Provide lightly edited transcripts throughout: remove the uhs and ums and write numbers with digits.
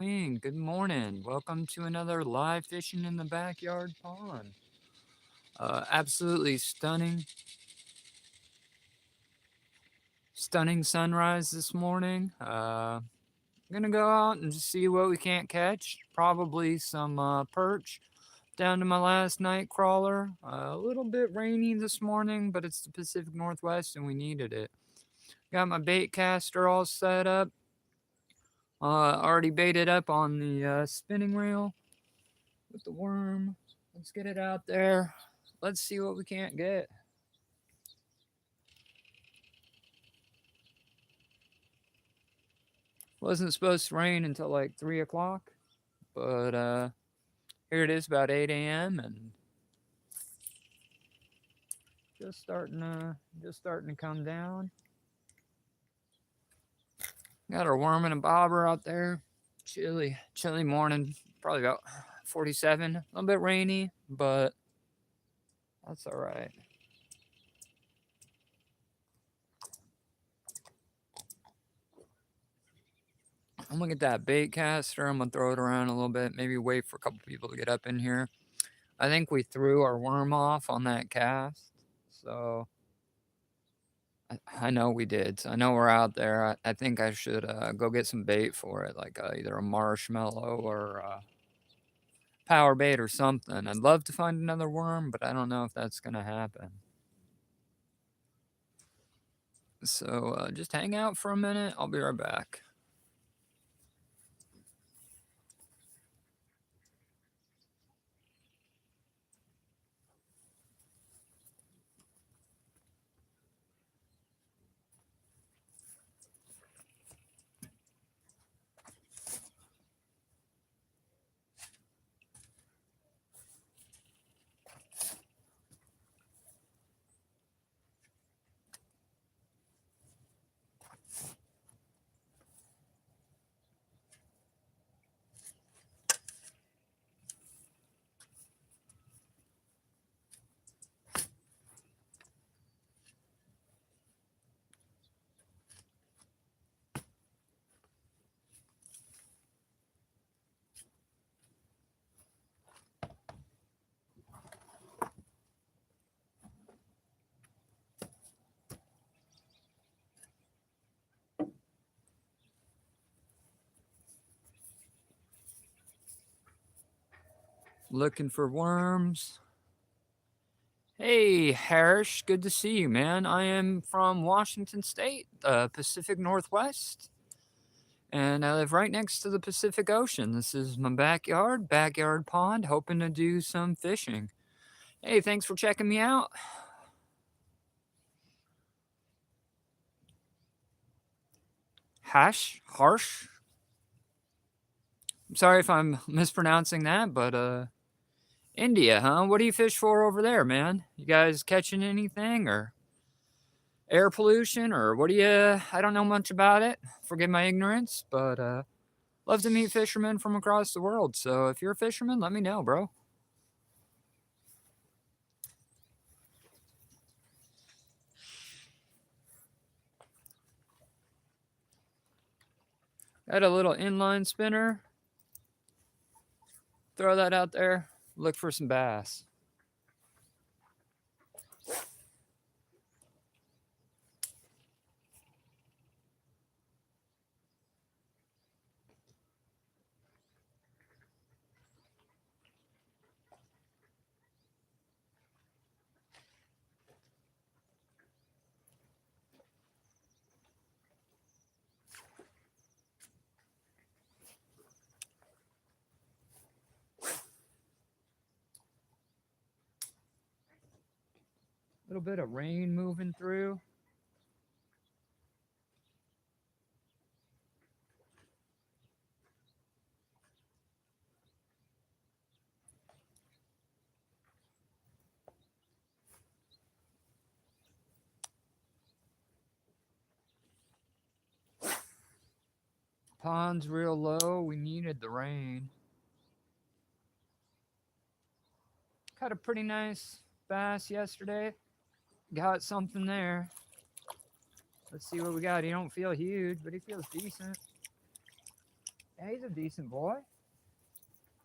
Good morning. Welcome to another live fishing in the backyard pond. Absolutely stunning sunrise this morning. Gonna go out and just see what we can't catch. Probably some perch down to my last night crawler. A little bit rainy this morning, but it's the Pacific Northwest and we needed it. Got my bait caster all set up. Already baited up on the spinning reel with the worm. Let's get it out there. Let's see what we can't get. Wasn't supposed to rain until like 3 o'clock, but here it is about 8 a.m. and just starting to come down. Got our worm and a bobber out there. Chilly morning. Probably about 47. A little bit rainy, but that's all right. I'm gonna get that bait caster. I'm gonna throw it around a little bit. Maybe wait for a couple people to get up in here. I think we threw our worm off on that cast, so I know we did. So I know we're out there. I think I should go get some bait for it, like either a marshmallow or power bait or something. I'd love to find another worm, but I don't know if that's gonna happen. So just hang out for a minute. I'll be right back. Looking for worms. Hey, Harris, good to see you, man. I am from Washington State, Pacific Northwest, and I live right next to the Pacific Ocean. This is my backyard pond, hoping to do some fishing. Hey, thanks for checking me out. Harsh. I'm sorry if I'm mispronouncing that, but India, huh? What do you fish for over there, man? You guys catching anything or air pollution or what do you? I don't know much about it. Forgive my ignorance, but love to meet fishermen from across the world. So if you're a fisherman, let me know, bro. Got a little inline spinner. Throw that out there. Look for some bass. A little bit of rain moving through. Pond's real low. We needed the rain. Caught a pretty nice bass yesterday. Got something there. Let's see what we got. He don't feel huge, but he feels decent. Yeah, he's a decent boy.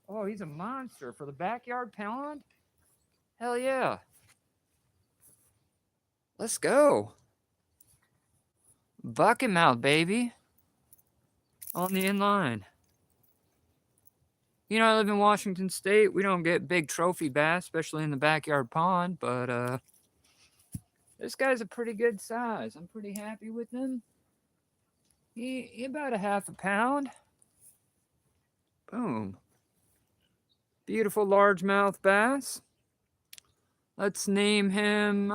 Oh, he's a monster for the backyard pond. Hell yeah. Let's go. Bucket mouth, baby. On the inline. You know, I live in Washington State. We don't get big trophy bass, especially in the backyard pond, but this guy's a pretty good size. I'm pretty happy with him. He about a half a pound. Boom. Beautiful largemouth bass. Let's name him.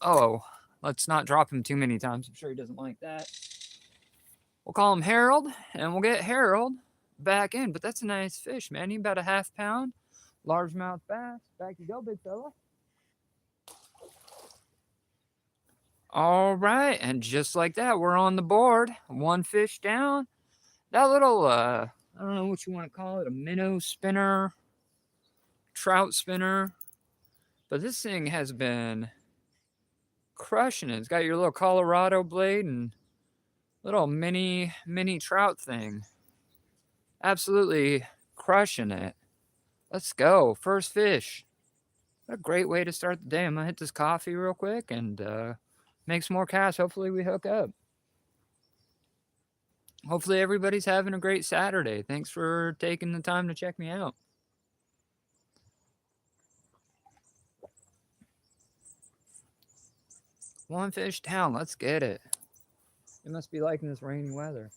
Oh, let's not drop him too many times. I'm sure he doesn't like that. We'll call him Harold, and we'll get Harold back in. But that's a nice fish, man. He about a half pound. Largemouth bass. Back you go, big fella. All right, and just like that, we're on the board. One fish down. That little, I don't know what you want to call it, a minnow spinner, trout spinner. But this thing has been crushing it. It's got your little Colorado blade and little mini trout thing. Absolutely crushing it. Let's go. First fish. What a great way to start the day. I'm going to hit this coffee real quick and make some more casts. Hopefully we hook up. Hopefully everybody's having a great Saturday. Thanks for taking the time to check me out. One fish down. Let's get it. It must be liking this rainy weather.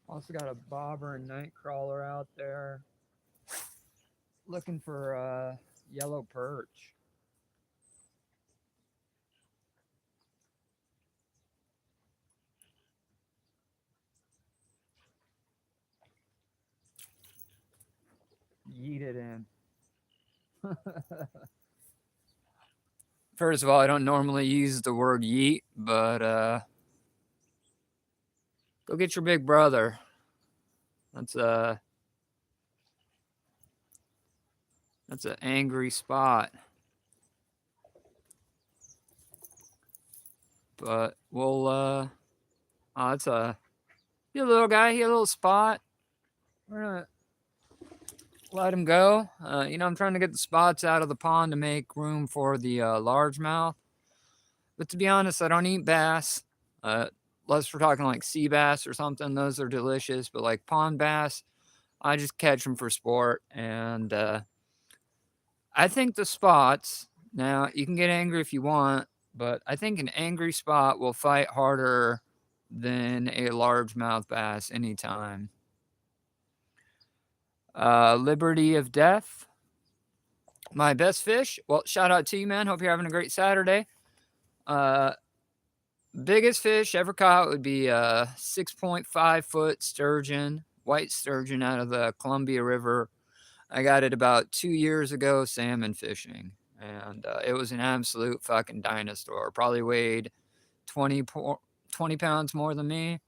Also got a bobber and night crawler out there. Looking for yellow perch. Yeet it in. First of all, I don't normally use the word yeet, but go get your big brother. That's an angry spot. But we'll it's a little guy, he a little spot. We're gonna let him go. I'm trying to get the spots out of the pond to make room for the largemouth. But to be honest, I don't eat bass. Unless we're talking like sea bass or something, those are delicious. But like pond bass, I just catch them for sport. And I think the spots, now you can get angry if you want, but I think an angry spot will fight harder than a largemouth bass anytime. Liberty of Death. My best fish. Well, shout out to you, man. Hope you're having a great Saturday. Biggest fish ever caught would be a 6.5 foot sturgeon, white sturgeon out of the Columbia River. I got it about 2 years ago salmon fishing, and it was an absolute fucking dinosaur. Probably weighed 20 pounds more than me.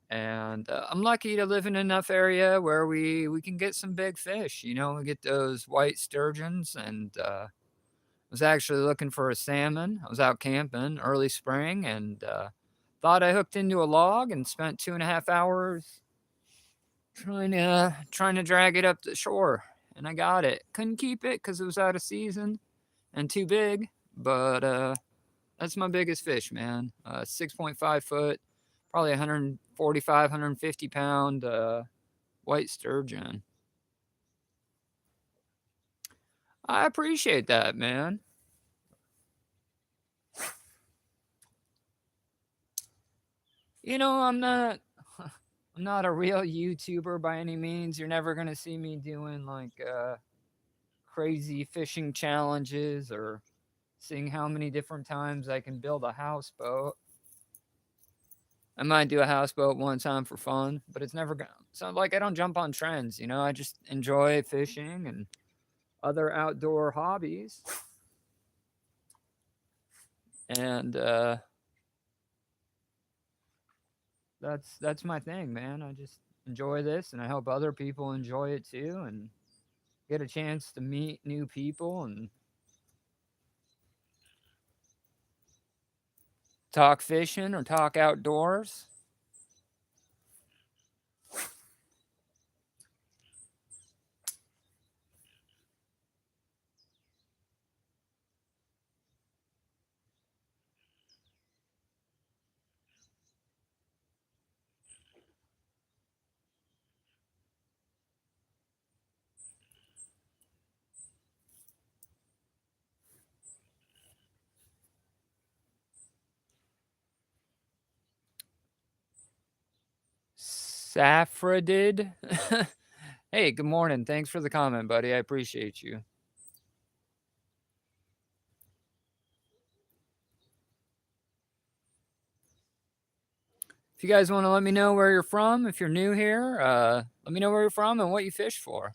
And I'm lucky to live in enough area where we can get some big fish. We get those white sturgeons, and was actually looking for a salmon. I was out camping early spring and thought I hooked into a log and spent 2.5 hours trying to drag it up the shore, and I got it. Couldn't keep it because it was out of season and too big, but that's my biggest fish, man. 6.5 foot, probably 145, 150 pound white sturgeon. I appreciate that, man. I'm not a real YouTuber by any means. You're never gonna see me doing like crazy fishing challenges or seeing how many different times I can build a houseboat. I might do a houseboat one time for fun, but it's never gonna. So like I don't jump on trends, I just enjoy fishing and other outdoor hobbies. And that's my thing, man. I just enjoy this, and I hope other people enjoy it too, and get a chance to meet new people and talk fishing or talk outdoors. Saffredid. Hey, good morning. Thanks for the comment, buddy. I appreciate you. If you guys want to let me know where you're from, if you're new here, let me know where you're from and what you fish for.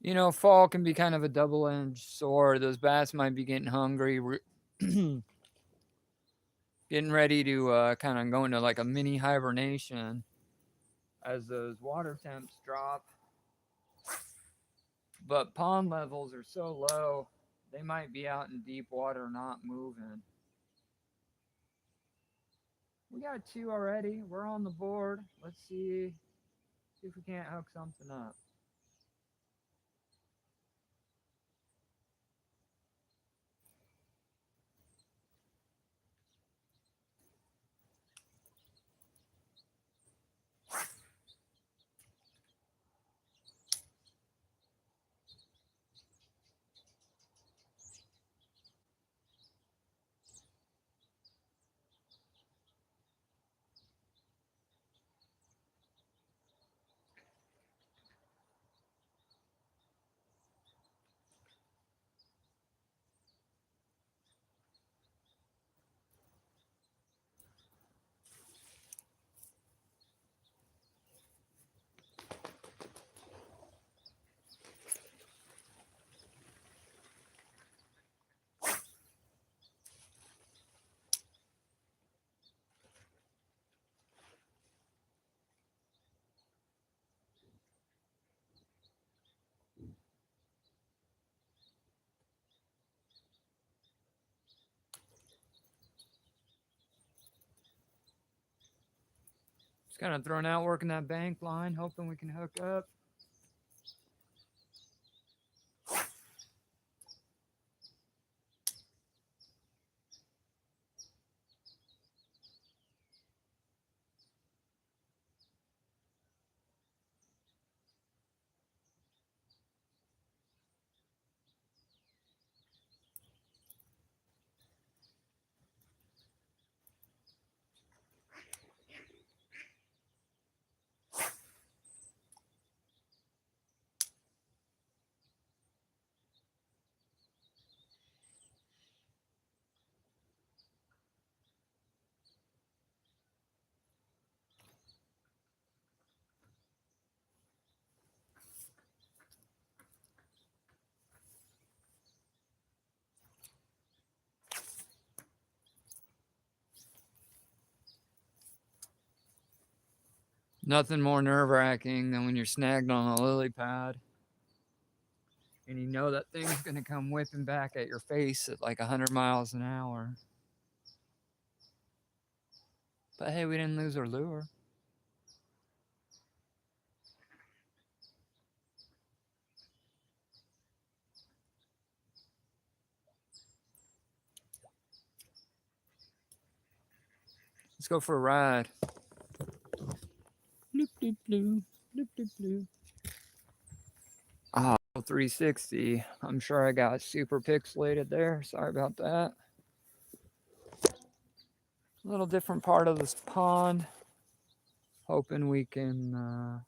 You know, fall can be kind of a double-edged sword. Those bass might be getting hungry, getting ready to kind of go into like a mini hibernation as those water temps drop. But pond levels are so low, they might be out in deep water not moving. We got two already. We're on the board. Let's see if we can't hook something up. Just kind of throwing out, working that bank line, hoping we can hook up. Nothing more nerve-wracking than when you're snagged on a lily pad and you know that thing's going to come whipping back at your face at like 100 miles an hour. But hey, we didn't lose our lure. Let's go for a ride. Bloop, bloop, bloop. Bloop, bloop, bloop. Ah, 360. I'm sure I got super pixelated there. Sorry about that. A little different part of this pond. Hoping we can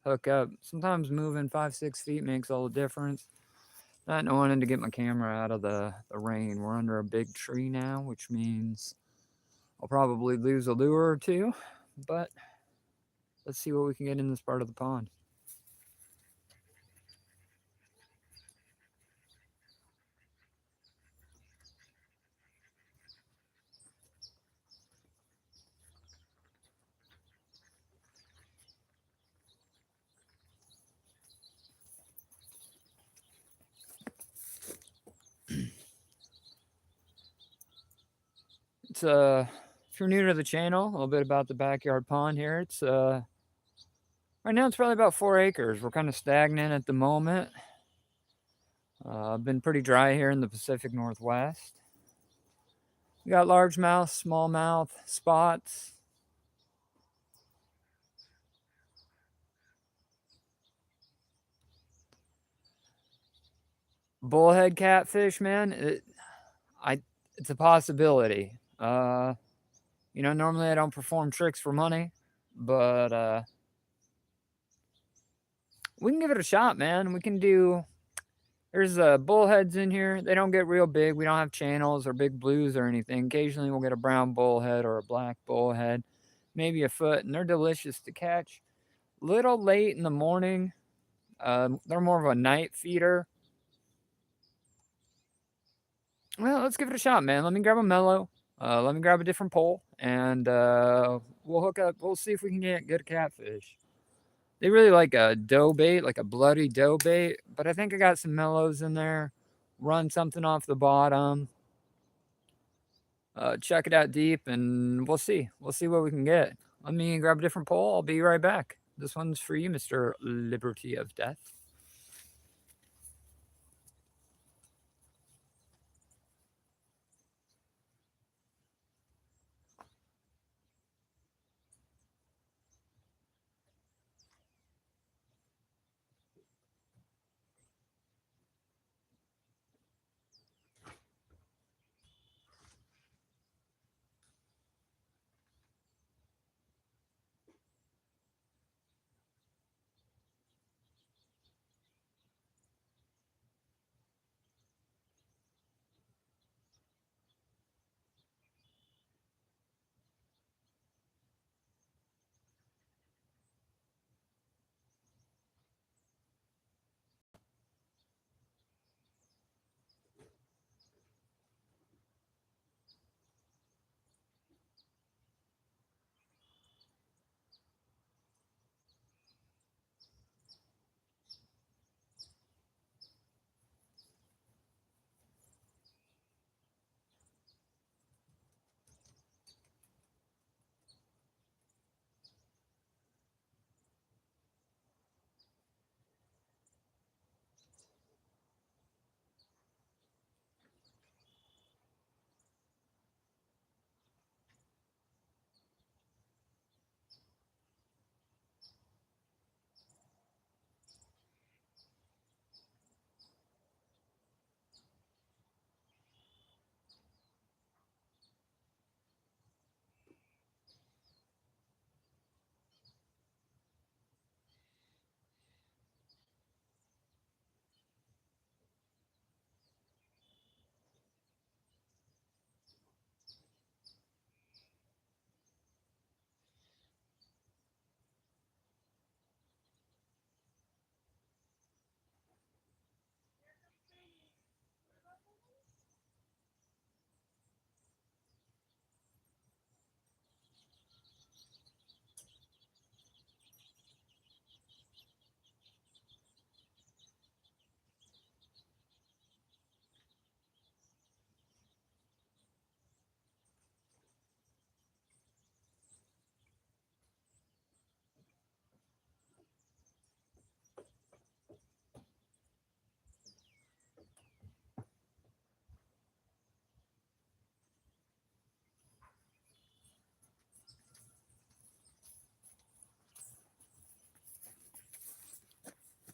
hook up. Sometimes moving 5-6 feet makes all the difference. Not wanting to get my camera out of the rain. We're under a big tree now, which means I'll probably lose a lure or two. But let's see what we can get in this part of the pond. It's if you're new to the channel, a little bit about the backyard pond here. It's right now it's probably about 4 acres. We're kind of stagnant at the moment. Been pretty dry here in the Pacific Northwest. We got largemouth, smallmouth, spots. Bullhead catfish, man. It's a possibility. Normally I don't perform tricks for money, but we can give it a shot, man. We can do. There's bullheads in here. They don't get real big. We don't have channels or big blues or anything. Occasionally we'll get a brown bullhead or a black bullhead, maybe a foot, and they're delicious to catch. Little late in the morning. They're more of a night feeder. Well, let's give it a shot, man. Let me grab a mellow. Let me grab a different pole, and we'll hook up. We'll see if we can get good catfish. They really like a dough bait, like a bloody dough bait, but I think I got some mellows in there. Run something off the bottom. Check it out deep, and we'll see. We'll see what we can get. Let me grab a different pole. I'll be right back. This one's for you, Mr. Liberty of Death.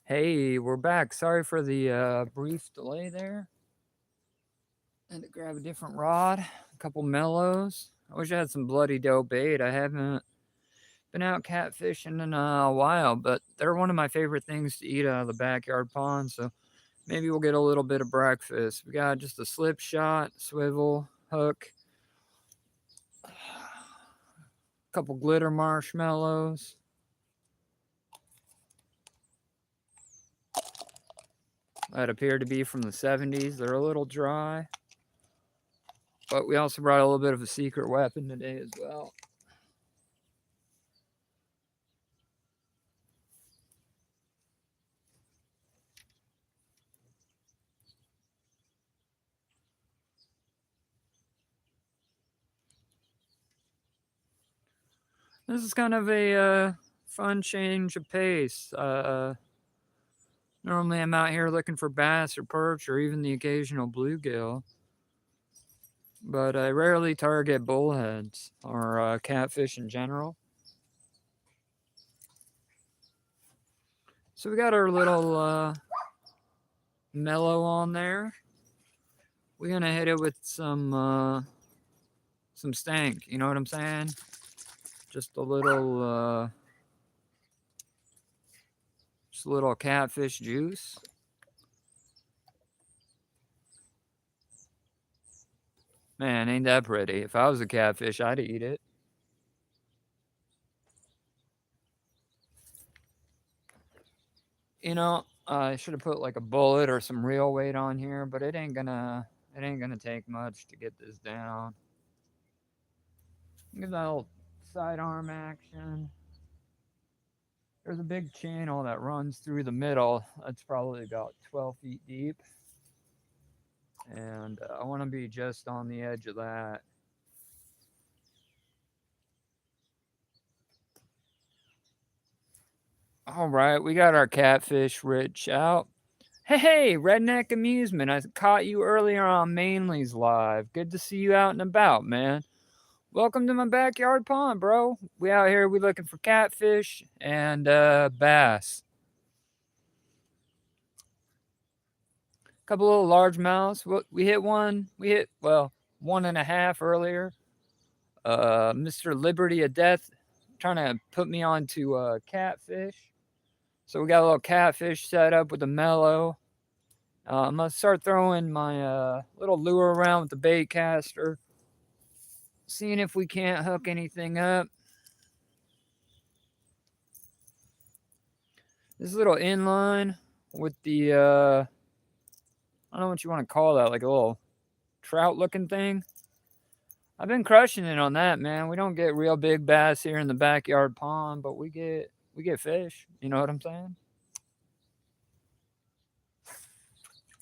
Hey, we're back. Sorry for the brief delay there. And to grab a different rod, a couple mellows. I wish I had some bloody doe bait. I haven't been out catfishing in a while, but they're one of my favorite things to eat out of the backyard pond. So maybe we'll get a little bit of breakfast. We got just a slip shot, swivel, hook, a couple glitter marshmallows. That appear to be from the 70s. They're a little dry. But we also brought a little bit of a secret weapon today as well. This is kind of a fun change of pace. Normally I'm out here looking for bass or perch or even the occasional bluegill. But I rarely target bullheads or catfish in general. So we got our little mellow on there. We're gonna hit it with some stank. You know what I'm saying? Just a little catfish juice. Man, ain't that pretty? If I was a catfish, I'd eat it. You know, I should have put like a bullet or some real weight on here, but it ain't gonna take much to get this down. Give that little sidearm action. There's a big channel that runs through the middle. That's probably about 12 feet deep. And I want to be just on the edge of that. All right, we got our catfish rich out. Hey, Redneck Amusement. I caught you earlier on Mainly's live. Good to see you out and about, man. Welcome to my backyard pond, bro. We out here, we looking for catfish and bass. Couple little largemouths. We hit one. We hit, well, 1.5 earlier. Mr. Liberty of Death trying to put me onto catfish. So we got a little catfish set up with a mellow. I'm going to start throwing my little lure around with the bait caster. Seeing if we can't hook anything up. This little inline with the, I don't know what you want to call that, like a little trout looking thing. I've been crushing it on that, man. We don't get real big bass here in the backyard pond, but we get fish. You know what I'm saying?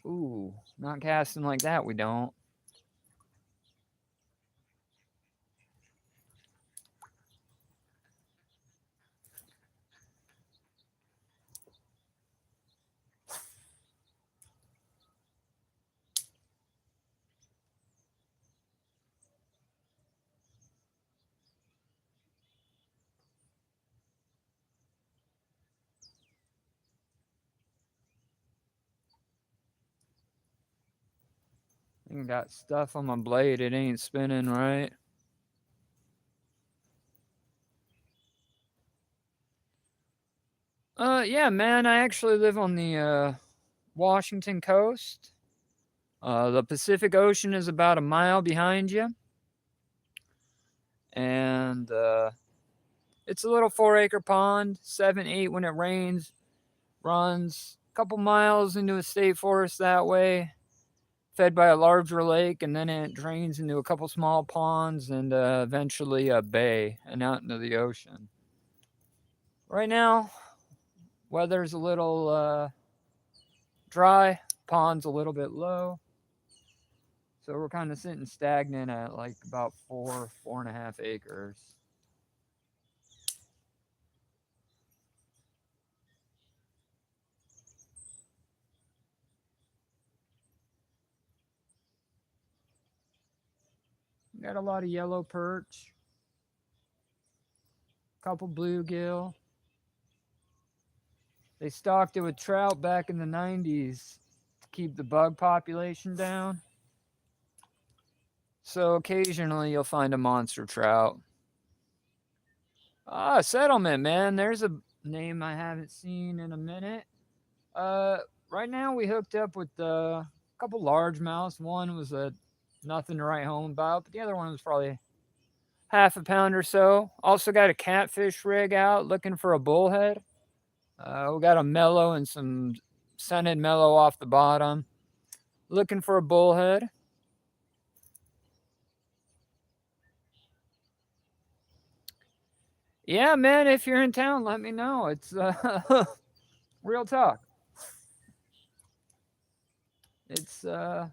Ooh, not casting like that, we don't. I got stuff on my blade. It ain't spinning right. Yeah, man. I actually live on the Washington coast. The Pacific Ocean is about a mile behind you. And it's a little 4-acre pond, 7, 8 when it rains. Runs a couple miles into a state forest that way, fed by a larger lake, and then it drains into a couple small ponds and eventually a bay and out into the ocean. Right now, weather's a little dry, pond's a little bit low. So we're kind of sitting stagnant at like about 4.5 acres. Got a lot of yellow perch, couple bluegill. They stocked it with trout back in the 90s to keep the bug population down. So occasionally you'll find a monster trout. Ah, settlement, man. There's a name I haven't seen in a minute. Uh, right now we hooked up with a couple largemouths. One was a nothing to write home about, but the other one was probably half a pound or so. Also got a catfish rig out looking for a bullhead. We got a mellow and some scented mellow off the bottom. Looking for a bullhead. Yeah, man, if you're in town, let me know. It's real talk. It's uh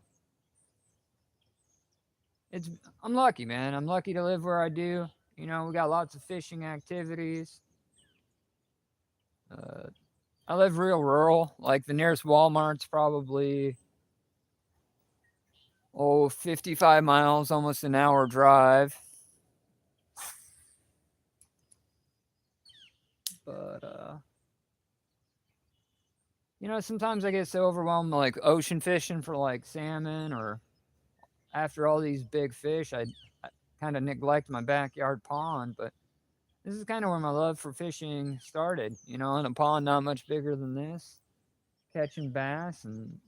it's I'm lucky, man. I'm lucky to live where I do. You know, we got lots of fishing activities. Uh I live real rural. Like the nearest Walmart's probably 55 miles, almost an hour drive. But you know, sometimes I get so overwhelmed like ocean fishing for like salmon or after all these big fish, I kind of neglect my backyard pond, but this is kind of where my love for fishing started. You know, in a pond not much bigger than this, catching bass and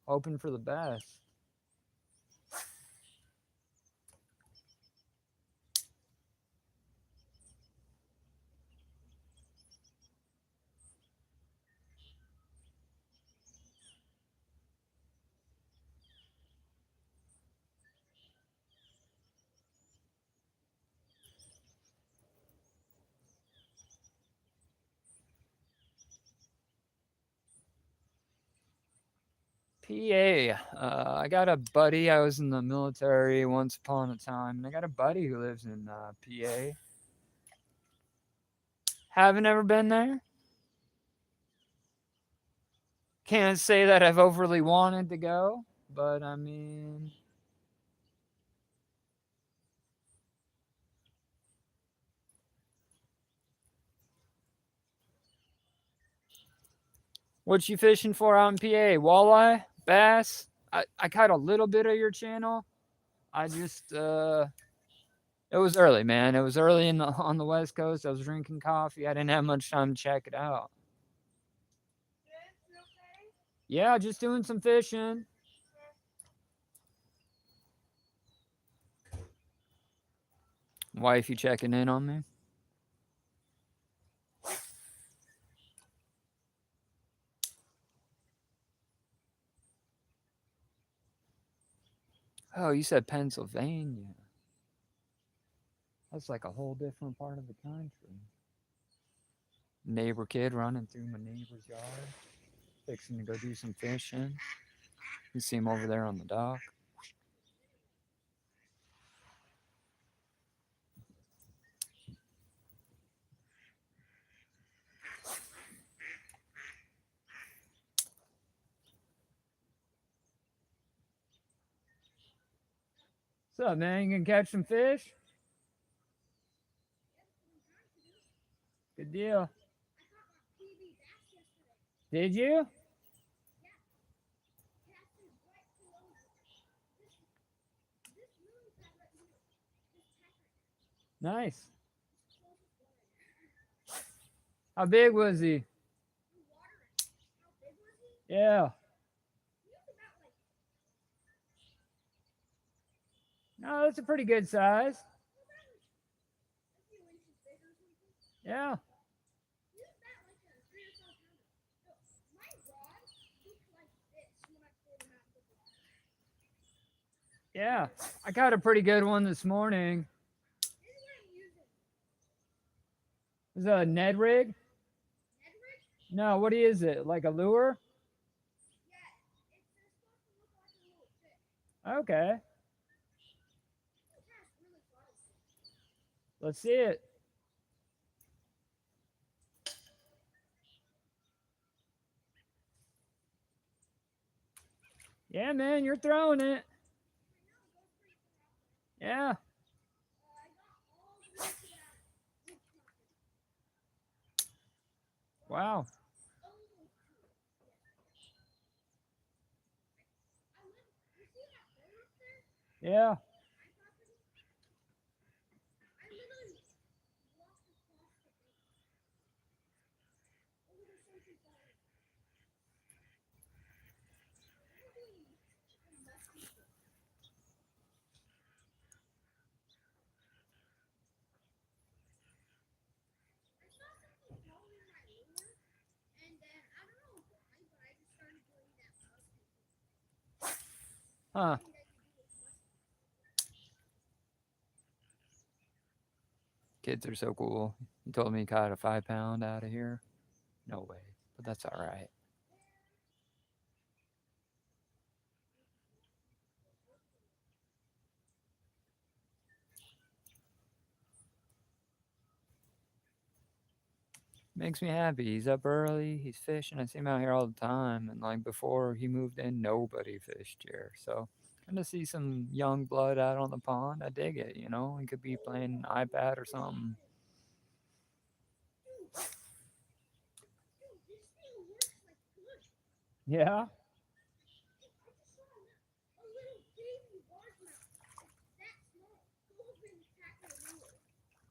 hoping for the best. PA. I got a buddy. I was in the military once upon a time, and I got a buddy who lives in PA. Haven't ever been there. Can't say that I've overly wanted to go, but I mean, what you fishing for out in PA? Walleye, bass. I caught a little bit of your channel. I just it was early, man. It was early in the on the West Coast. I was drinking coffee. I didn't have much time to check it out. Yeah, just doing some fishing. Wifey checking in on me. Oh, you said Pennsylvania. That's like a whole different part of the country. Neighbor kid running through my neighbor's yard, fixing to go do some fishing. You see him over there on the dock. What's up, man? You gonna catch some fish? Good deal. Did you? Nice. How big was he? Yeah. No, that's a pretty good size. Yeah. Yeah. I caught a pretty good one this morning. Is that a Ned rig? No, what is it? Like a lure? Okay. Let's see it. Yeah, man, you're throwing it. Yeah. Wow. Yeah. Huh. Kids are so cool. He told me he caught a 5 pound out of here. No way. But that's all right. Makes me happy. He's up early. He's fishing. I see him out here all the time. And like before he moved in, nobody fished here. So kind of see some young blood out on the pond. I dig it. You know, he could be playing iPad or something. Yeah,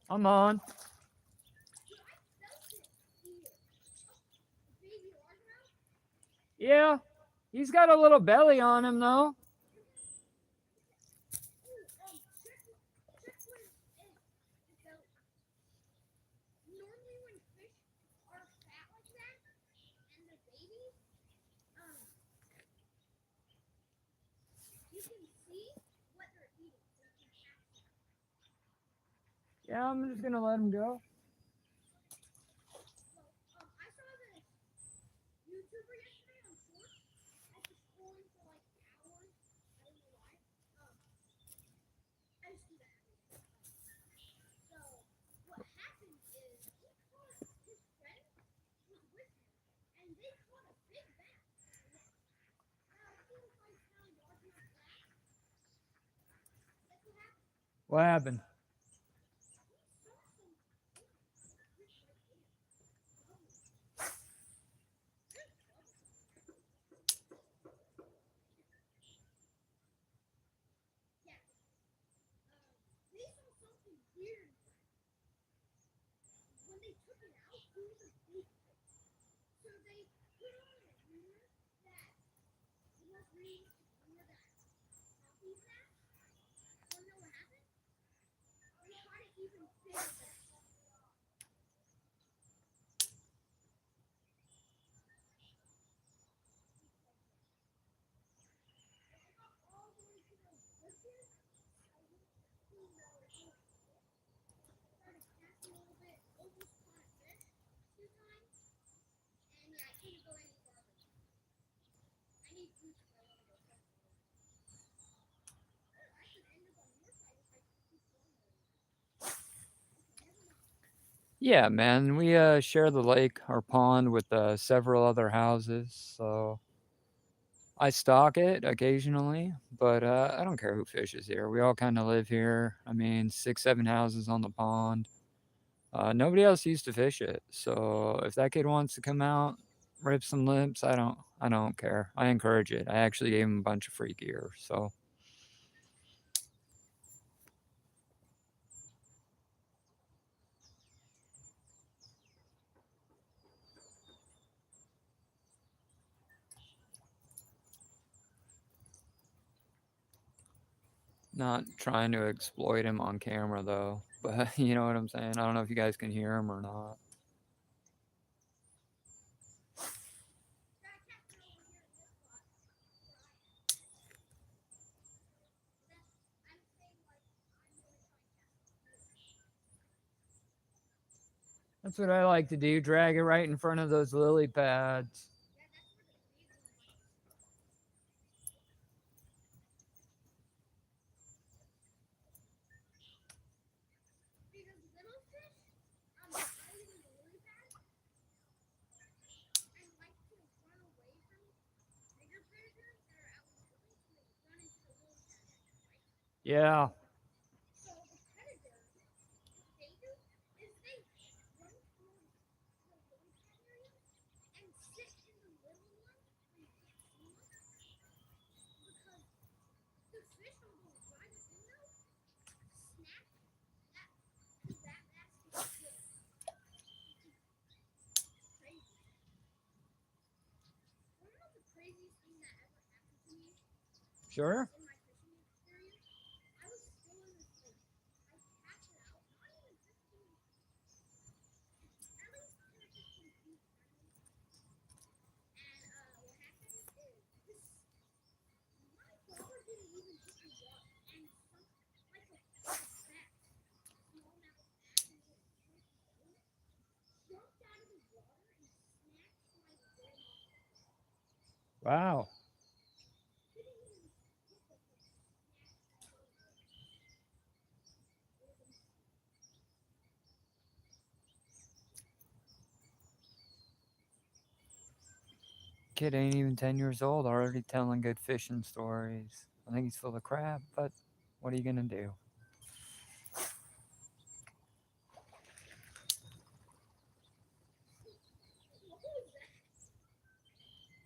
I'm on. Yeah, he's got a little belly on him though. Yeah, I'm just gonna let him go. What happened? Yeah, man. We share the lake, our pond, with several other houses. So I stock it occasionally, but I don't care who fishes here. We all kind of live here. I mean, 6, 7 houses on the pond. Nobody else used to fish it. So if that kid wants to come out, rip some lips, I don't care. I encourage it. I actually gave him a bunch of free gear. So not trying to exploit him on camera though. But you know what I'm saying? I don't know if you guys can hear him or not. That's what I like to do. Drag it right in front of those lily pads. Yeah. Sure. Wow. Kid ain't even 10 years old, already telling good fishing stories. I think he's full of crap, but what are you going to do?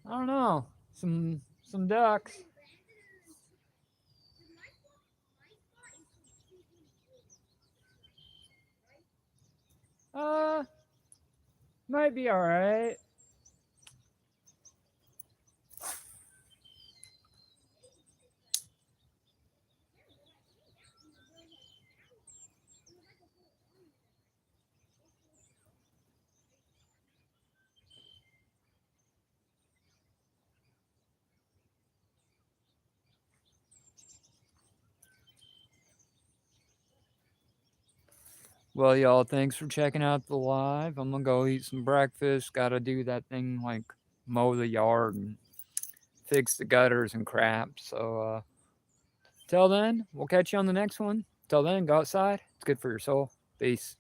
I don't know. Some ducks. Uh, might be all right. Well, y'all, thanks for checking out the live. I'm gonna go eat some breakfast. Gotta do that thing like mow the yard and fix the gutters and crap. So, till then, we'll catch you on the next one. Till then, go outside. It's good for your soul. Peace.